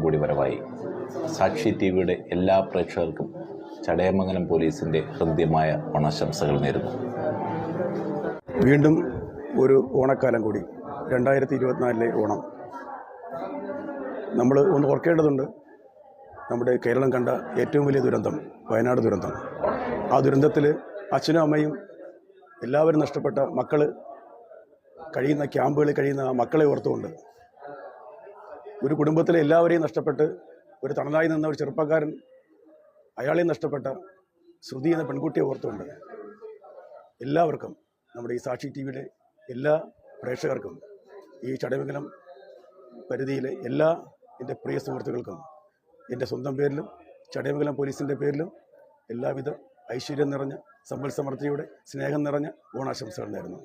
കൂടി വരവായി. സാക്ഷി ടിവിയുടെ എല്ലാ പ്രേക്ഷകർക്കും ചടയമംഗലം പോലീസിൻ്റെ ഹൃദ്യമായ ഓണാശംസകൾ നേരുന്നു. വീണ്ടും ഒരു ഓണക്കാലം കൂടി, 2024 ഓണം. നമ്മൾ ഒന്ന് ഓർക്കേണ്ടതുണ്ട്, നമ്മുടെ കേരളം കണ്ട ഏറ്റവും വലിയ ദുരന്തം വയനാട് ദുരന്തം. ആ ദുരന്തത്തിൽ അച്ഛനും അമ്മയും എല്ലാവരും നഷ്ടപ്പെട്ട മക്കൾ കഴിയുന്ന ക്യാമ്പുകളിൽ കഴിയുന്ന ആ മക്കളെ ഓർത്തുകൊണ്ട്, ഒരു കുടുംബത്തിലെ എല്ലാവരെയും നഷ്ടപ്പെട്ട് ഒരു തണലായി നിന്ന ഒരു ചെറുപ്പക്കാരൻ അയാളെയും നഷ്ടപ്പെട്ട ശ്രുതി എന്ന പെൺകുട്ടിയെ ഓർത്തുകൊണ്ട് എല്ലാവർക്കും, നമ്മുടെ ഈ സാക്ഷി ടി വിയുടെ എല്ലാ പ്രേക്ഷകർക്കും, ഈ ചടയമംഗലം പരിധിയിലെ എല്ലാ എൻ്റെ പ്രിയ സുഹൃത്തുക്കൾക്കും എൻ്റെ സ്വന്തം പേരിലും ചടയമംഗലം പോലീസിൻ്റെ പേരിലും എല്ലാവിധ ഐശ്വര്യം നിറഞ്ഞ, സമ്പൽ സമൃദ്ധിയുടെ, സ്നേഹം നിറഞ്ഞ ഓണാശംസകൾ നേരുന്നു.